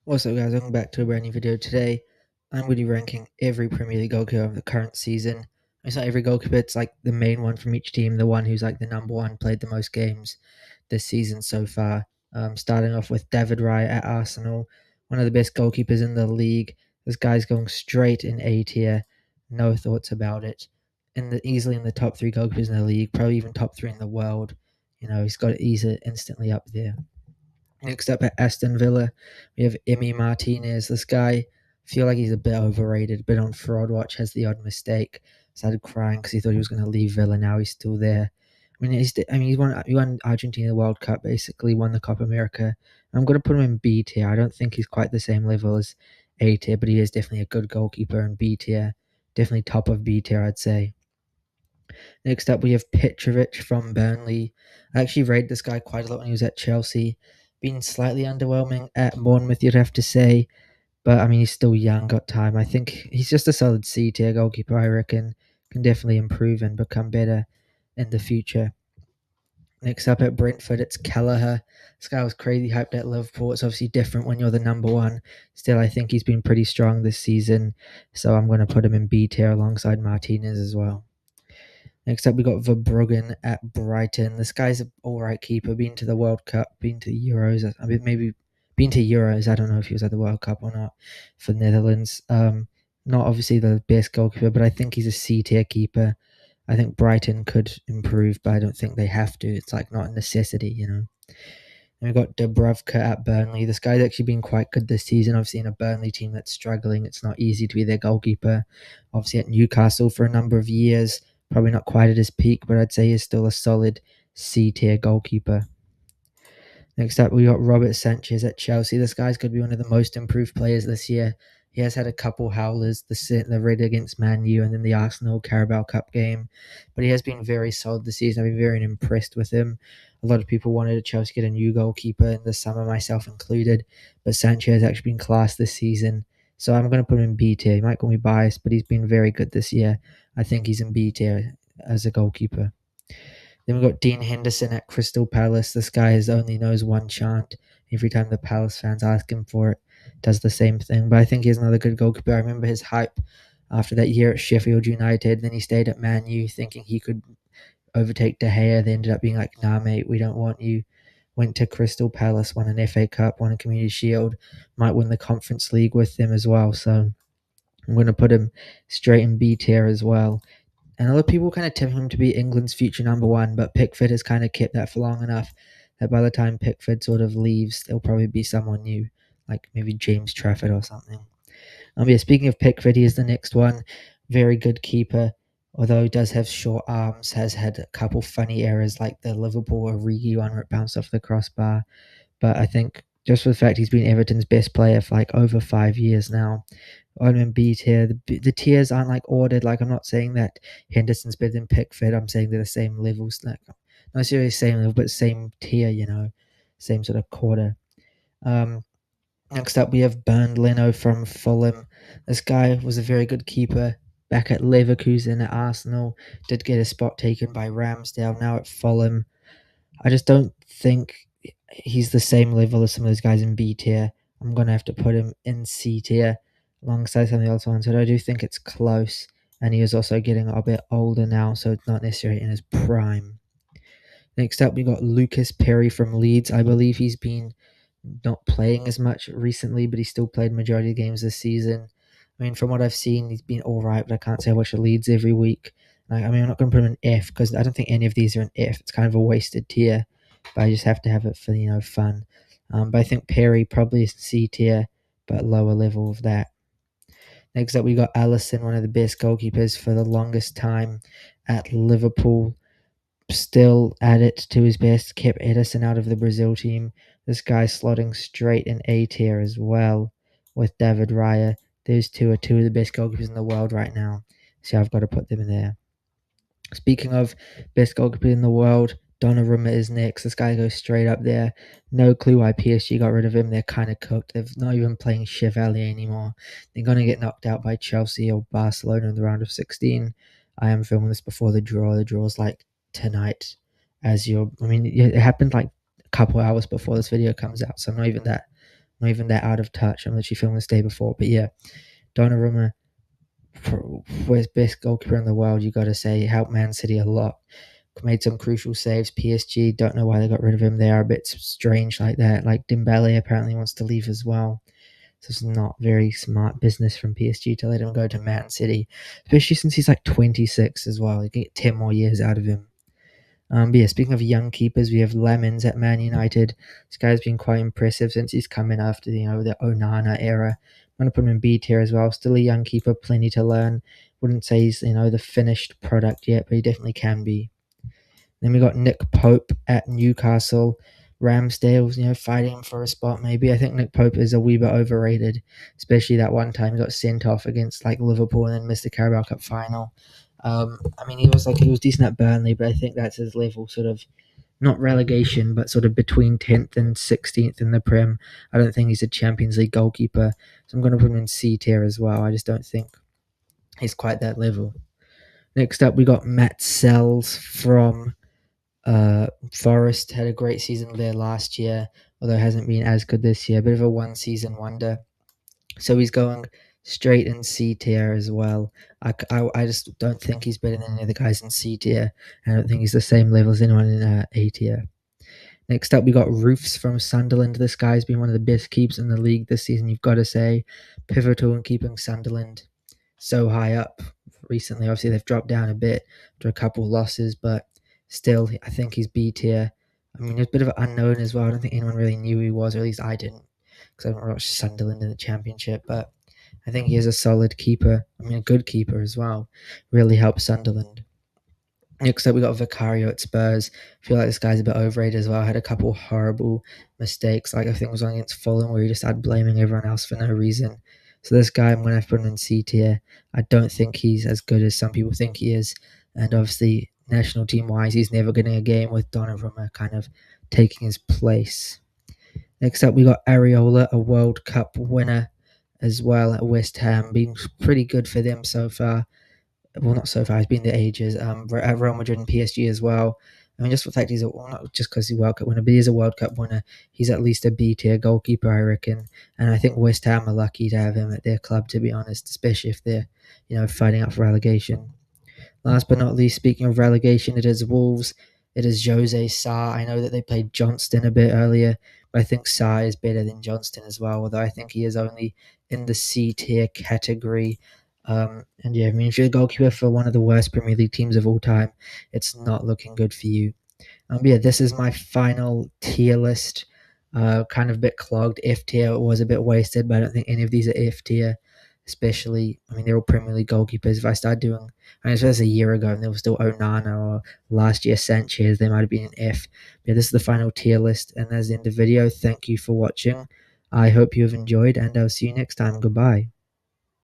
What's up, guys? Welcome back to a brand new video. Today, I'm going to be ranking every Premier League goalkeeper of the current season. It's not every goalkeeper, it's like the main one from each team, the one who's like the number one, played the most games this season so far. Starting off with David Raya at Arsenal, one of the best goalkeepers in the league. This guy's going straight in A tier, no thoughts about it. Easily in the top three goalkeepers in the league, probably even top three in the world. He's got it easy instantly up there. Next up at Aston Villa, we have Emi Martinez. This guy, I feel like he's a bit overrated, but on Fraud Watch has the odd mistake. Started crying because he thought he was going to leave Villa. Now he's still there. He won Argentina World Cup, basically won the Copa America. I'm going to put him in B tier. I don't think he's quite the same level as A tier, but he is definitely a good goalkeeper in B tier. Definitely top of B tier, I'd say. Next up, we have Petrovic from Burnley. I actually rated this guy quite a lot when he was at Chelsea. Been slightly underwhelming at Bournemouth, you'd have to say. But, he's still young, got time. I think he's just a solid C tier goalkeeper, I reckon. Can definitely improve and become better in the future. Next up at Brentford, it's Kelleher. This guy was crazy hyped at Liverpool. It's obviously different when you're the number one. Still, I think he's been pretty strong this season. So I'm going to put him in B tier alongside Martinez as well. Next up, we got Verbruggen at Brighton. This guy's an alright keeper. Been to the World Cup, been to Euros. Maybe been to Euros. I don't know if he was at the World Cup or not for Netherlands. Not obviously the best goalkeeper, but I think he's a C tier keeper. I think Brighton could improve, but I don't think they have to. It's like not a necessity. And we've got Dubravka at Burnley. This guy's actually been quite good this season. Obviously, in a Burnley team that's struggling, it's not easy to be their goalkeeper. Obviously, at Newcastle for a number of years, probably not quite at his peak, but I'd say he's still a solid C tier goalkeeper. Next up, we got Robert Sanchez at Chelsea. This guy's going to be one of the most improved players this year. He has had a couple howlers, the red against Man U and then the Arsenal Carabao Cup game. But he has been very solid this season. I've been very impressed with him. A lot of people wanted Chelsea to get a new goalkeeper in the summer, myself included. But Sanchez has actually been class this season. So I'm going to put him in B tier. He might call me biased, but he's been very good this year. I think he's in B tier as a goalkeeper. Then we've got Dean Henderson at Crystal Palace. This guy only knows one chant. Every time the Palace fans ask him for it, does the same thing. But I think he's another good goalkeeper. I remember his hype after that year at Sheffield United. Then he stayed at Man U thinking he could overtake De Gea. They ended up being like, nah, mate, we don't want you. Went to Crystal Palace, won an FA Cup, won a Community Shield, might win the Conference League with them as well. So I'm going to put him straight in B tier as well. And a lot of people kind of tip him to be England's future number one, but Pickford has kind of kept that for long enough that by the time Pickford sort of leaves, there'll probably be someone new, like maybe James Trafford or something. Yeah, speaking of Pickford, he is the next one. Very good keeper, although he does have short arms, has had a couple funny errors like the Liverpool Origi one where it bounced off the crossbar. But I think just for the fact he's been Everton's best player for like over 5 years now, I'm in B tier. The tiers aren't like ordered. Like I'm not saying that Henderson's better than Pickford. I'm saying they're the same levels. Like not necessarily the same level, but same tier. Same sort of quarter. Next up, we have Bernd Leno from Fulham. This guy was a very good keeper back at Leverkusen at Arsenal. Did get a spot taken by Ramsdale. Now at Fulham. I just don't think he's the same level as some of those guys in B tier. I'm going to have to put him in C tier alongside some of the other ones, but I do think it's close. And he is also getting a bit older now, so it's not necessarily in his prime. Next up, we got Lucas Perry from Leeds. I believe he's been not playing as much recently, but he still played majority of games this season. From what I've seen, he's been all right, but I can't say I watch the Leeds every week. I'm not going to put him in F because I don't think any of these are an F. It's kind of a wasted tier, but I just have to have it for fun. But I think Perry probably is C tier, but lower level of that. Next up, we got Alisson, one of the best goalkeepers for the longest time at Liverpool. Still at it to his best, kept Edison out of the Brazil team. This guy's slotting straight in A tier as well with David Raya. Those two are two of the best goalkeepers in the world right now, so I've got to put them in there. Speaking of best goalkeeper in the world, Donnarumma is next. This guy goes straight up there. No clue why PSG got rid of him. They're kind of cooked. They're not even playing Chevalier anymore. They're going to get knocked out by Chelsea or Barcelona in the round of 16. I am filming this before the draw. The draw's like tonight. It happened like a couple hours before this video comes out, so I'm not even that not even that out of touch. I'm literally filming this day before. But yeah, Donnarumma, for best goalkeeper in the world, you got to say, helped Man City a lot. Made some crucial saves. PSG, don't know why they got rid of him. They are a bit strange like that. Like Dembele apparently wants to leave as well. So it's not very smart business from PSG to let him go to Man City, especially since he's like 26 as well. You can get 10 more years out of him. But yeah, speaking of young keepers, we have Lemons at Man United. This guy's been quite impressive since he's come in after the Onana era. I'm gonna put him in B tier as well. Still a young keeper, plenty to learn. Wouldn't say he's the finished product yet, but he definitely can be. Then we got Nick Pope at Newcastle. Ramsdale's, fighting for a spot maybe. I think Nick Pope is a wee bit overrated, especially that one time he got sent off against like Liverpool and then missed the Carabao Cup final. I mean, he was decent at Burnley, but I think that's his level, sort of not relegation, but sort of between 10th and 16th in the Prem. I don't think he's a Champions League goalkeeper, so I'm going to put him in C tier as well. I just don't think he's quite that level. Next up, we got Matt Sells from Forest. Had a great season there last year, although hasn't been as good this year. A bit of a one-season wonder. So he's going straight in C tier as well. I just don't think he's better than any of the guys in C tier. I don't think he's the same level as anyone in A tier. Next up, we got Roofs from Sunderland. This guy's been one of the best keeps in the league this season, you've got to say. Pivotal in keeping Sunderland so high up recently. Obviously, they've dropped down a bit after a couple losses, but still, I think he's B tier. I mean, he's a bit of an unknown as well. I don't think anyone really knew who he was, or at least I didn't, because I haven't watched Sunderland in the Championship. But I think he is a solid keeper. I mean, a good keeper as well. Really helps Sunderland. Next up, we got Vicario at Spurs. I feel like this guy's a bit overrated as well. Had a couple horrible mistakes. Like I think it was on against Fulham where he just started blaming everyone else for no reason. So this guy, I'm going to have to put him in C tier. I don't think he's as good as some people think he is. And obviously, national team-wise, he's never getting a game with Donnarumma kind of taking his place. Next up, we got Areola, a World Cup winner as well at West Ham. Been pretty good for them so far. Well, not so far. He's been the ages. At Real Madrid and PSG as well. I mean, just the fact not just because he's a World Cup winner, but he is a World Cup winner. He's at least a B tier goalkeeper, I reckon. And I think West Ham are lucky to have him at their club, to be honest, especially if they're, fighting out for relegation. Last but not least, speaking of relegation, it is Wolves. It is Jose Sa. I know that they played Johnston a bit earlier, but I think Sa is better than Johnston as well, although I think he is only in the C tier category. And yeah, I mean, if you're a goalkeeper for one of the worst Premier League teams of all time, it's not looking good for you. But yeah, this is my final tier list. Kind of a bit clogged. F tier was a bit wasted, but I don't think any of these are F tier. Especially, I mean, they're all Premier League goalkeepers. If I start doing, I mean, if it was a year ago and there was still Onana or last year Sanchez, they might have been an F. But yeah, this is the final tier list, and that's the end of the video. Thank you for watching. I hope you have enjoyed, and I'll see you next time. Goodbye.